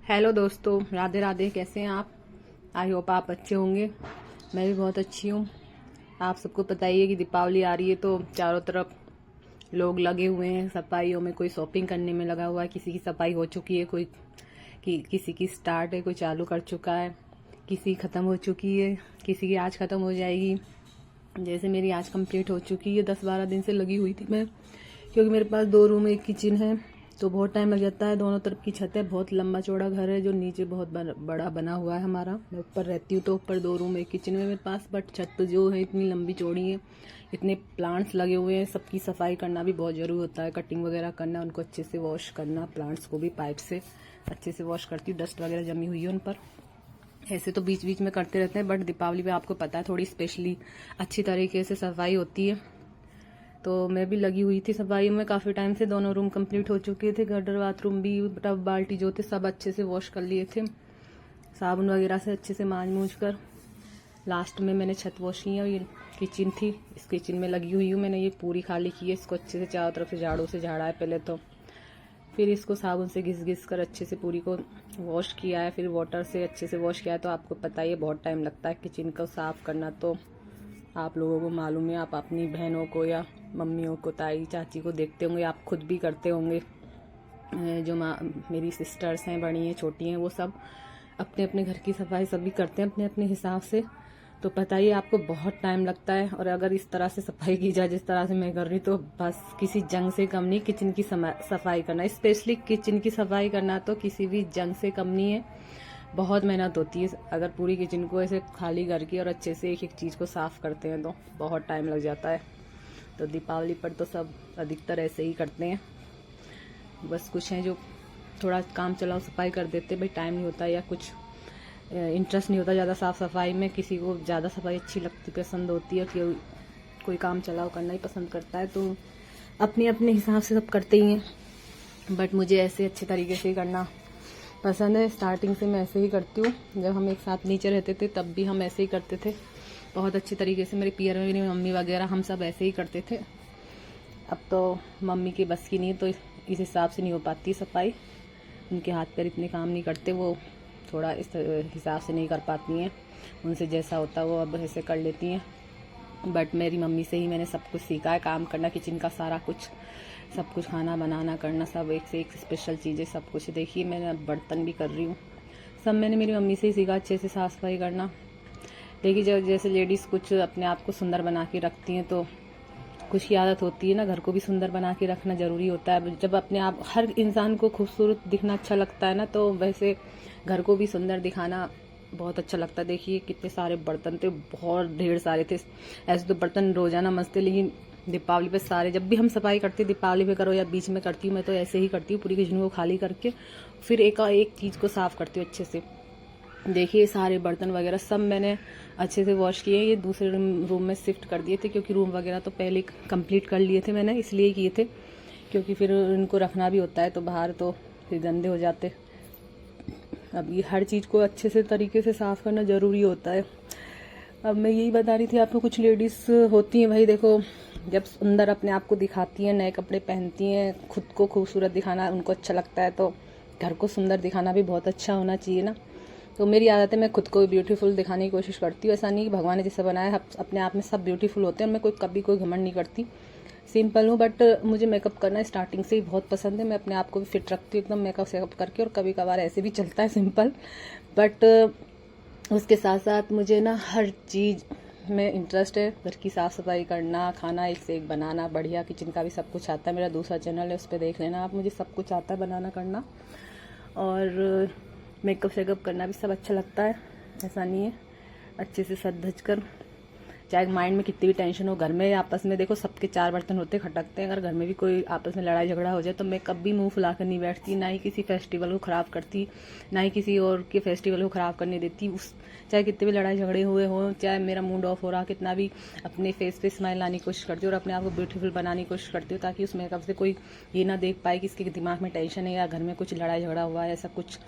Hello दोस्तों, राधे राधे। कैसे हैं आप? आई होप आप अच्छे होंगे। मैं भी बहुत अच्छी हूँ। आप सबको पता ही है कि दीपावली आ रही है तो चारों तरफ लोग लगे हुए हैं सफाइयों में। कोई शॉपिंग करने में लगा हुआ है, किसी की सफाई हो चुकी है, किसी की स्टार्ट है, कोई चालू कर चुका है, किसी ख़त्म हो चुकी है, किसी की आज ख़त्म हो जाएगी। जैसे मेरी आज कंप्लीट हो चुकी है। 10-12 दिन से लगी हुई थी मैं, क्योंकि मेरे पास 2 रूम एक किचन है तो बहुत टाइम लग जाता है। दोनों तरफ की छत है, बहुत लंबा चौड़ा घर है जो नीचे बहुत बड़ा बना हुआ है हमारा। मैं ऊपर रहती हूँ तो ऊपर 2 रूम एक किचन में मेरे पास, बट छत जो है इतनी लंबी चौड़ी है, इतने प्लांट्स लगे हुए हैं, सबकी सफाई करना भी बहुत ज़रूरी होता है। कटिंग वगैरह करना, उनको अच्छे से वॉश करना, प्लांट्स को भी पाइप से अच्छे से वॉश करती हूँ। डस्ट वगैरह जमी हुई है उन पर। ऐसे तो बीच बीच में करते रहते हैं, बट दीपावली पे आपको पता है थोड़ी स्पेशली अच्छी तरीके से सफाई होती है। तो मैं भी लगी हुई थी सफाई में काफ़ी टाइम से। दोनों रूम कंप्लीट हो चुके थे, गटर बाथरूम भी, टब बाल्टी जो थे सब अच्छे से वॉश कर लिए थे, साबुन वगैरह से अच्छे से मांज मूंज कर। लास्ट में मैंने छत वॉश की है। ये किचन थी, इस किचन में लगी हुई हूँ मैंने। ये पूरी खाली की है, इसको अच्छे से चारों तरफ से झाड़ू से झाड़ा है पहले तो, फिर इसको साबुन से घिस घिस कर अच्छे से पूरी को वॉश किया है, फिर वाटर से अच्छे से वॉश किया है। तो आपको पता ही है बहुत टाइम लगता है किचन को साफ़ करना, तो आप लोगों को मालूम है। आप अपनी बहनों को या मम्मियों को, ताई चाची को देखते होंगे, आप खुद भी करते होंगे। जो मेरी सिस्टर्स हैं, बड़ी हैं, छोटी हैं, वो सब अपने अपने घर की सफाई सभी करते हैं अपने अपने हिसाब से। तो पता ही आपको बहुत टाइम लगता है। और अगर इस तरह से सफाई की जाए जिस तरह से मैं कर रही तो बस किसी जंग से कम नहीं किचन की सफाई करना। स्पेशली किचन की सफाई करना तो किसी भी जंग से कम नहीं है। बहुत मेहनत होती है। अगर पूरी किचन को ऐसे खाली करके और अच्छे से एक एक चीज़ को साफ़ करते हैं तो बहुत टाइम लग जाता है। तो दीपावली पर तो सब अधिकतर ऐसे ही करते हैं। बस कुछ हैं जो थोड़ा काम चलाओ सफाई कर देते, भाई टाइम नहीं होता या कुछ इंटरेस्ट नहीं होता ज़्यादा साफ़ सफाई में। किसी को ज़्यादा सफाई अच्छी लगती, पसंद होती है, कि कोई काम चलाओ करना ही पसंद करता है। तो अपने अपने हिसाब से सब करते ही हैं, बट मुझे ऐसे अच्छे तरीके से करना पसंद है। स्टार्टिंग से मैं ऐसे ही करती हूँ। जब हम एक साथ नीचे रहते थे तब भी हम ऐसे ही करते थे, बहुत अच्छी तरीके से। मेरे पियर में मेरी मम्मी वगैरह हम सब ऐसे ही करते थे। अब तो मम्मी की बस की नहीं है तो इस हिसाब से नहीं हो पाती सफाई। उनके हाथ पैर इतने काम नहीं करते, वो थोड़ा इस हिसाब से नहीं कर पाती हैं। उनसे जैसा होता है वो अब ऐसे कर लेती हैं। बट मेरी मम्मी से ही मैंने सब कुछ सीखा है, काम करना, किचन का सारा कुछ, सब कुछ खाना बनाना करना, सब एक से एक स्पेशल चीज़ें सब कुछ। देखिए मैंने अब बर्तन भी कर रही हूँ, सब मैंने मेरी मम्मी से ही सीखा अच्छे से साफ़ सफाई करना। देखिए जब जैसे लेडीज़ कुछ अपने आप को सुंदर बना के रखती हैं तो कुछ की आदत होती है ना, घर को भी सुंदर बना के रखना ज़रूरी होता है। जब अपने आप, हर इंसान को खूबसूरत दिखना अच्छा लगता है ना, तो वैसे घर को भी सुंदर दिखाना बहुत अच्छा लगता है। देखिए कितने सारे बर्तन थे, बहुत ढेर सारे थे। ऐसे तो बर्तन रोजाना मस्त थे, लेकिन दीपावली पे सारे, जब भी हम सफाई करते दीपावली पे करो या बीच में करती हूँ मैं, तो ऐसे ही करती हूँ। पूरी किचन को खाली करके फिर एक चीज़ को साफ़ करती हूँ अच्छे से। देखिए सारे बर्तन वगैरह सब मैंने अच्छे से वॉश किए। ये दूसरे रूम में शिफ्ट कर दिए थे, क्योंकि रूम वगैरह तो पहले कंप्लीट कर लिए थे मैंने, इसलिए किए थे, क्योंकि फिर इनको रखना भी होता है तो बाहर तो फिर गंदे हो जाते। अब ये हर चीज़ को अच्छे से तरीके से साफ़ करना ज़रूरी होता है। अब मैं यही बता रही थी आपको, कुछ लेडीज़ होती हैं भाई, देखो जब सुंदर अपने आप को दिखाती हैं, नए कपड़े पहनती हैं, खुद को खूबसूरत दिखाना उनको अच्छा लगता है, तो घर को सुंदर दिखाना भी बहुत अच्छा होना चाहिए ना। तो मेरी आदत है, मैं खुद को ब्यूटीफुल दिखाने की कोशिश करती हूँ। ऐसा नहीं कि भगवान ने जिसे बनाया है अपने आप में सब ब्यूटीफुल होते हैं, मैं कभी कोई घमंड नहीं करती, सिंपल हूँ। बट मुझे मेकअप करना स्टार्टिंग से ही बहुत पसंद है। मैं अपने आप को भी फिट रखती हूँ एकदम मेकअप सेकअप करके, और कभी कभार ऐसे भी चलता है सिंपल। बट उसके साथ साथ मुझे ना हर चीज़ में इंटरेस्ट है। घर की साफ़ सफाई करना, खाना एक से एक बनाना, बढ़िया, किचन का भी सब कुछ आता है। मेरा दूसरा चैनल है, उस पर देख लेना आप, मुझे सब कुछ आता है बनाना करना, और मेकअप शेकअप करना भी सब अच्छा लगता है। ऐसा नहीं है, अच्छे से सज धज कर, चाहे माइंड में कितनी भी टेंशन हो, घर में आपस में देखो सबके 4 बर्तन होते खटकते हैं। अगर घर में भी कोई आपस में लड़ाई झगड़ा हो जाए तो मैं कभी मुंह फुलाकर नहीं बैठती, ना ही किसी फेस्टिवल को ख़राब करती, ना ही किसी और के फेस्टिवल को ख़राब करने देती। चाहे कितने भी लड़ाई झगड़े हुए हों, चाहे मेरा मूड ऑफ हो रहा, कितना भी अपने फेस पे स्माइल लाने की कोशिश करती हूँ और अपने आप को ब्यूटीफुल बनाने की कोशिश करती हूँ, ताकि उस मेकअप से कोई ये ना देख पाए कि इसके दिमाग में टेंशन है या घर में कुछ लड़ाई झगड़ा हुआ है, ऐसा कुछ।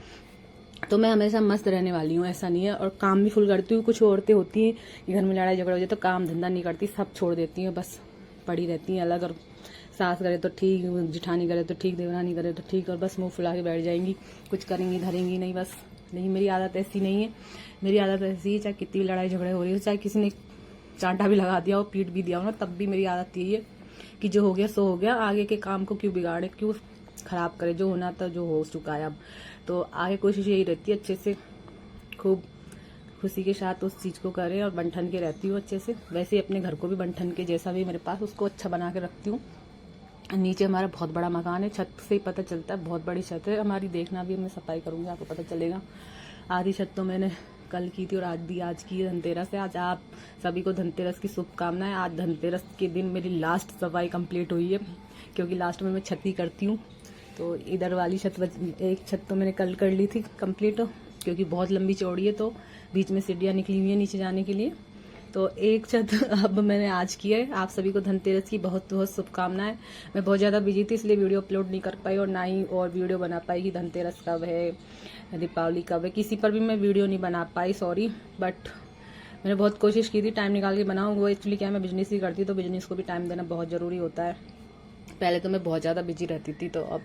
तो मैं हमेशा मस्त रहने वाली हूँ, ऐसा नहीं है। और काम भी फुल करती हूँ। कुछ औरतें होती हैं कि घर में लड़ाई झगड़ा हो जाए तो काम धंधा नहीं करती, सब छोड़ देती हैं, बस पड़ी रहती हैं अलग और सास करे तो ठीक, जिठानी करे तो ठीक, देवरानी करे तो ठीक, और बस मुंह फुला के बैठ जाएंगी, कुछ करेंगी धरेंगी नहीं बस। नहीं, मेरी आदत ऐसी नहीं है। मेरी आदत ऐसी है, चाहे कितनी भी लड़ाई झगड़े हो रही हो, चाहे किसी ने चांटा भी लगा दिया हो, पीट भी दिया हो ना, तब भी मेरी आदत यही है कि जो हो गया सो हो गया, आगे के काम को क्यों बिगाड़े, क्यों खराब करे, जो होना था जो हो चुका है अब। तो आगे कोशिश यही रहती है अच्छे से, खूब खुशी के साथ उस चीज़ को करें, और बंठन के रहती हूँ अच्छे से। वैसे ही अपने घर को भी बंठन के जैसा भी मेरे पास, उसको अच्छा बना के रखती हूँ। नीचे हमारा बहुत बड़ा मकान है, छत से ही पता चलता है, बहुत बड़ी छत है हमारी। देखना भी, मैं सफाई करूँगी आपको पता चलेगा। आधी छत तो मैंने कल की थी और आज की है धनतेरस है। आज आप सभी को धनतेरस की शुभकामनाएं। आज धनतेरस के दिन मेरी लास्ट सफाई कंप्लीट हुई है, क्योंकि लास्ट में मैं छत ही करती हूँ। तो इधर वाली छत, एक छत तो मैंने कल कर ली थी कंप्लीट, क्योंकि बहुत लंबी चौड़ी है, तो बीच में सीढ़ियाँ निकली हुई है नीचे जाने के लिए। तो एक छत अब मैंने आज की है। आप सभी को धनतेरस की बहुत बहुत शुभकामनाएं। मैं बहुत ज़्यादा बिजी थी, इसलिए वीडियो अपलोड नहीं कर पाई, और ना ही और वीडियो बना पाई कि धनतेरस कब है, दीपावली कब है, किसी पर भी मैं वीडियो नहीं बना पाई, सॉरी। बट मैंने बहुत कोशिश की थी टाइम निकाल के बनाऊँ। वो एक्चुअली क्या है, मैं बिजनेस ही करती हूँ, तो बिजनेस को भी टाइम देना बहुत ज़रूरी होता है। पहले तो मैं बहुत ज़्यादा बिजी रहती थी, तो अब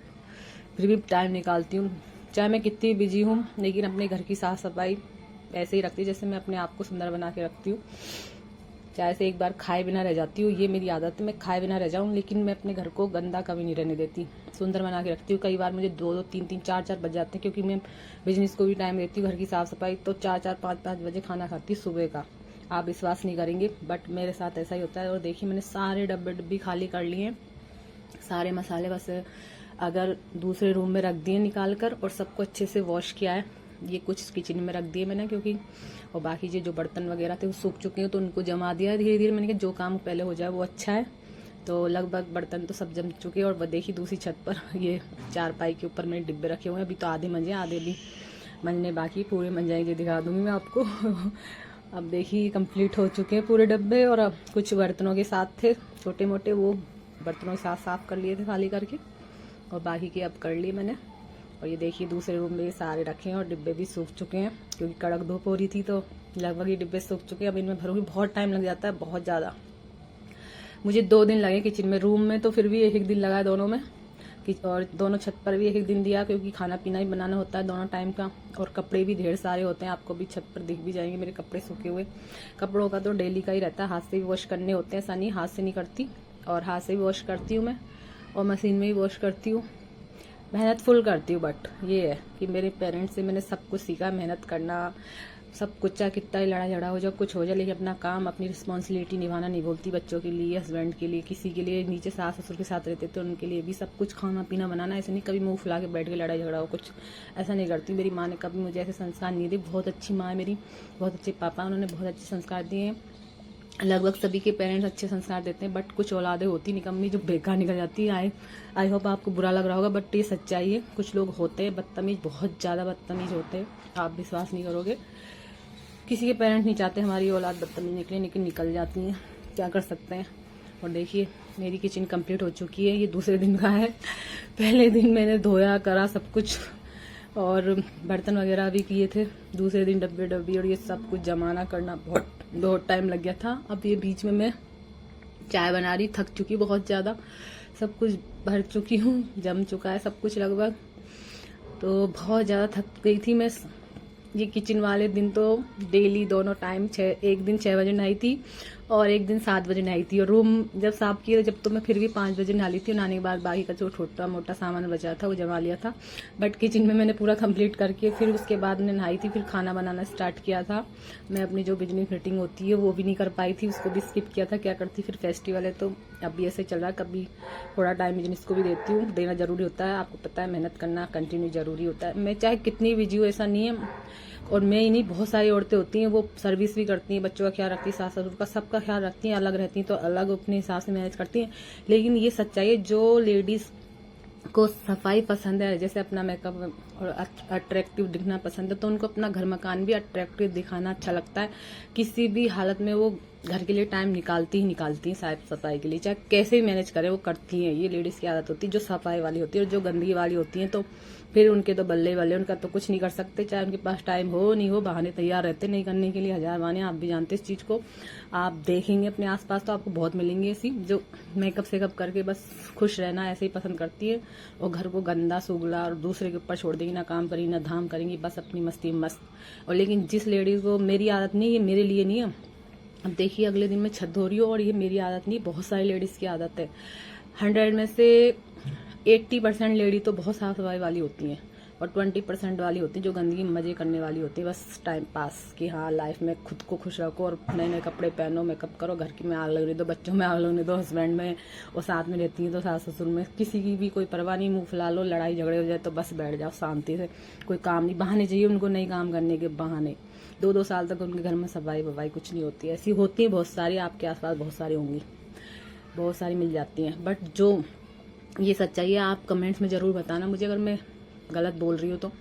फिर भी टाइम निकालती हूँ, चाहे मैं कितनी बिजी हूँ, लेकिन अपने घर की साफ सफाई ऐसे ही रखती, जैसे मैं अपने आप को सुंदर बना के रखती हूँ। चाहे से एक बार खाए बिना रह जाती हूँ, ये मेरी आदत है, मैं खाए बिना रह जाऊँ, लेकिन मैं अपने घर को गंदा कभी नहीं रहने देती, सुंदर बना के रखती हूँ। कई बार मुझे 2-2, 3-3, 4-4 बज जाते हैं, क्योंकि मैं बिजनेस को भी टाइम देती हूँ, घर की साफ सफाई। तो 4-4, 5-5 बजे खाना खाती हूँ सुबह का। आप विश्वास नहीं करेंगे, बट मेरे साथ ऐसा ही होता है। और देखिए, मैंने सारे डब्बे खाली कर लिए हैं, सारे मसाले बस अगर दूसरे रूम में रख दिए निकाल कर, और सबको अच्छे से वॉश किया है। ये कुछ किचन में रख दिए मैंने, क्योंकि और बाकी जो बर्तन वगैरह थे वो सूख चुके हैं, तो उनको जमा दिया धीरे धीरे। मैंने कहा जो काम पहले हो जाए वो अच्छा है। तो लगभग बर्तन तो सब जम चुके हैं। और देखिए दूसरी छत पर ये चारपाई के ऊपर मैंने डिब्बे रखे हुए हैं। अभी तो आधे मंजे, आधे भी मंजने बाकी, पूरे मंज जाएंगे, दिखा दूंगी मैं आपको। अब देखिए कंप्लीट हो चुके हैं पूरे डब्बे। और अब कुछ बर्तनों के साथ थे छोटे मोटे, वो बर्तनों के साथ साफ कर लिए थे खाली करके, और बाकी के अब कर लिए मैंने। और ये देखिए दूसरे रूम में ये सारे रखे हैं, और डिब्बे भी सूख चुके हैं, क्योंकि कड़क धूप हो रही थी, तो लगभग ये डिब्बे सूख चुके हैं। अब इनमें भरूंगी, बहुत टाइम लग जाता है, बहुत ज़्यादा। मुझे 2 दिन लगे किचन में, रूम में तो फिर भी 1-1 दिन लगा है दोनों में, और दोनों छत पर भी 1-1 दिन दिया, क्योंकि खाना पीना ही बनाना होता है दोनों टाइम का। और कपड़े भी ढेर सारे होते हैं, आपको भी छत पर दिख भी जाएंगे मेरे कपड़े सूखे हुए। कपड़ों का तो डेली का ही रहता है, हाथ से भी वॉश करने होते हैं, ऐसा नहीं हाथ से नहीं करती, और हाथ से भी वॉश करती हूँ मैं, और मशीन में भी वॉश करती हूँ। मेहनत फुल करती हूँ, बट ये है कि मेरे पेरेंट्स से मैंने सब कुछ सीखा, मेहनत करना, सब कुछ, चाहे कितना ही लड़ा झगड़ा हो जाए, कुछ हो जाए, लेकिन अपना काम, अपनी रिस्पॉन्सिबिलिटी निभाना नहीं भूलती। बच्चों के लिए, हस्बैंड के लिए, किसी के लिए, नीचे सास ससुर के साथ रहते तो उनके लिए भी सब कुछ खाना पीना बनाना। ऐसे नहीं कभी मुंह फुला के बैठ के लड़ाई झगड़ा हो, कुछ ऐसा नहीं करती। मेरी माँ ने कभी मुझे ऐसे संस्कार नहीं दिए। बहुत अच्छी माँ है मेरी, बहुत अच्छे पापा, उन्होंने बहुत अच्छे संस्कार दिए हैं। लगभग सभी के पेरेंट्स अच्छे संस्कार देते हैं, बट कुछ औलादें होती निकम्मी जो बेकार निकल जाती है। आई होप आपको बुरा लग रहा होगा, बट ये सच्चाई है। कुछ लोग होते हैं बदतमीज, बहुत ज़्यादा बदतमीज होते हैं, आप विश्वास नहीं करोगे। किसी के पेरेंट्स नहीं चाहते हमारी औलाद बदतमीज निकले, लेकिन निकल जाती हैं, क्या कर सकते हैं। और देखिए मेरी किचन कंप्लीट हो चुकी है, ये दूसरे दिन का है। पहले दिन मैंने धोया करा सब कुछ, और बर्तन वगैरह भी किए थे। दूसरे दिन डब्बे और ये सब कुछ जमाना करना बहुत टाइम लग गया था। अब ये बीच में मैं चाय बना रही, थक चुकी बहुत ज़्यादा, सब कुछ भर चुकी हूँ, जम चुका है सब कुछ लगभग, तो बहुत ज़्यादा थक गई थी मैं। ये किचन वाले दिन तो डेली दोनों टाइम एक दिन 6 बजे नहाई थी, और एक दिन 7 बजे नहाई थी। और रूम जब साफ किया जब, तो मैं फिर भी 5 बजे नहा ली थी। नहाने के बाद बाकी का जो छोटा मोटा सामान बचा था वो जमा लिया था। बट किचन में मैंने पूरा कंप्लीट करके फिर उसके बाद मैं नहाई थी, फिर खाना बनाना स्टार्ट किया था। मैं अपनी जो बिजली फिटिंग होती है वो भी नहीं कर पाई थी, उसको भी स्किप किया था। क्या करती, फिर फेस्टिवल है तो अभी ऐसे चल रहा है, कभी थोड़ा टाइम बिजनेस को भी देती हूँ, देना जरूरी होता है। आपको पता है मेहनत करना कंटिन्यू जरूरी होता है। मैं चाहे कितनी बिजी हूँ ऐसा नहीं है, और मैं ही नहीं, बहुत सारी औरतें होती हैं वो सर्विस भी करती हैं, बच्चों का ख्याल रखती हैं, सास ससुर का सबका ख्याल रखती हैं, अलग रहती हैं तो अलग अपने हिसाब से मैनेज करती हैं। लेकिन ये सच्चाई है, जो लेडीज को सफाई पसंद है, जैसे अपना मेकअप और अट्रैक्टिव दिखना पसंद है, तो उनको अपना घर मकान भी अट्रैक्टिव दिखाना अच्छा लगता है। किसी भी हालत में वो घर के लिए टाइम निकालती ही साफ सफाई के लिए, चाहे कैसे भी मैनेज करें वो करती हैं। ये लेडीज़ की आदत होती है, जो सफाई वाली होती है और जो गंदगी वाली होती हैं तो फिर उनके तो बल्ले बल्ले, उनका तो कुछ नहीं कर सकते, चाहे उनके पास टाइम हो नहीं हो, बहाने तैयार रहते नहीं करने के लिए, हजार बहाने। आप भी जानते इस चीज़ को, आप देखेंगे अपने आसपास तो आपको बहुत मिलेंगे ऐसी, जो मेकअप सेकअप करके बस खुश रहना ऐसे ही पसंद करती है और घर को गंदा सुगला और दूसरे के ऊपर छोड़ देंगी, ना काम करेंगी ना धाम करेंगी, बस अपनी मस्ती मस्त। और लेकिन जिस लेडीज़ को, मेरी आदत नहीं, ये मेरे लिए नहीं है, अब देखिए अगले दिन मैं छत धो रही हूँ और ये मेरी आदत नहीं, बहुत सारी लेडीज़ की आदत है। 100 में से 80% लेडी तो बहुत साफ सफाई वाली होती हैं और 20% वाली होती है जो गंदगी मजे करने वाली होती है, बस टाइम पास कि हाँ लाइफ में खुद को खुश रखो और नए नए कपड़े पहनो, मेकअप करो, घर की में आग लगने दो, बच्चों में आग लगने दो, हस्बैंड में और साथ में रहती हैं तो सास ससुर में, किसी की भी कोई परवाह नहीं, मुंह फुला लो, लड़ाई झगड़े हो जाए तो बस बैठ जाओ शांति से, कोई काम नहीं, बहाने चाहिए उनको नहीं काम करने के बहाने। 2-2 साल तक उनके घर में सफाई वफाई कुछ नहीं होती है। ऐसी होती है बहुत सारी, आपके आसपास बहुत सारी होंगी, बहुत सारी मिल जाती हैं। बट जो ये सच्चाई है आप कमेंट्स में ज़रूर बताना मुझे, अगर मैं गलत बोल रही हूँ तो,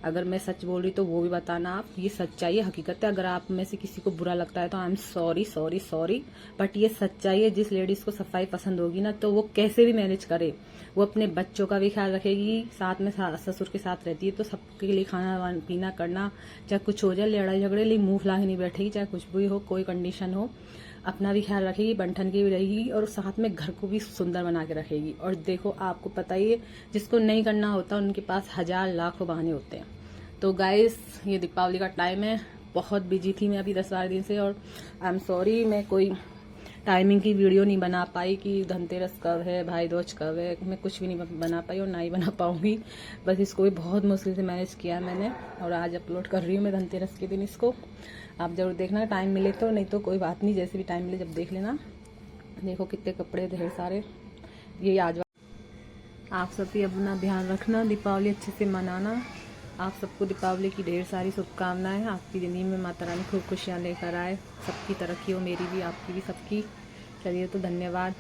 अगर मैं सच बोल रही तो वो भी बताना आप। ये सच्चाई है, हकीकत है। अगर आप में से किसी को बुरा लगता है तो I am sorry sorry sorry, but ये सच्चाई है। जिस लेडीज़ को सफाई पसंद होगी ना तो वो कैसे भी मैनेज करे, वो अपने बच्चों का भी ख्याल रखेगी, साथ में ससुर के साथ रहती है तो सबके लिए खाना पीना करना, चाहे कुछ हो जाए, लड़ाई झगड़े लिए मुंह फुला के नहीं बैठेगी, चाहे कुछ भी हो, कोई कंडीशन हो, अपना भी ख्याल रखेगी, बंठन की भी रहेगी और साथ में घर को भी सुंदर बना के रखेगी। और देखो आपको पता ही है, जिसको नहीं करना होता उनके पास हजार लाखों बहाने होते हैं। तो गाइस ये दीपावली का टाइम है, बहुत बिजी थी मैं अभी 10-12 दिन से और आई एम सॉरी मैं कोई टाइमिंग की वीडियो नहीं बना पाई कि धनतेरस कब है, भाई दूज कब है, मैं कुछ भी नहीं बना पाई और ना ही बना पाऊंगी। बस इसको भी बहुत मुश्किल से मैनेज किया मैंने और आज अपलोड कर रही हूँ मैं धनतेरस के दिन इसको। आप जरूर देखना, टाइम मिले तो, नहीं तो कोई बात नहीं, जैसे भी टाइम मिले जब देख लेना। देखो कितने कपड़े ढेर सारे, ये आज आप सब भी अपना ध्यान रखना, दीपावली अच्छे से मनाना। आप सबको दीपावली की ढेर सारी शुभकामनाएं। आपकी ज़िंदगी में माता रानी खूब खुशियाँ लेकर आए, सबकी तरक्की हो, मेरी भी आपकी भी सबकी। चलिए तो धन्यवाद।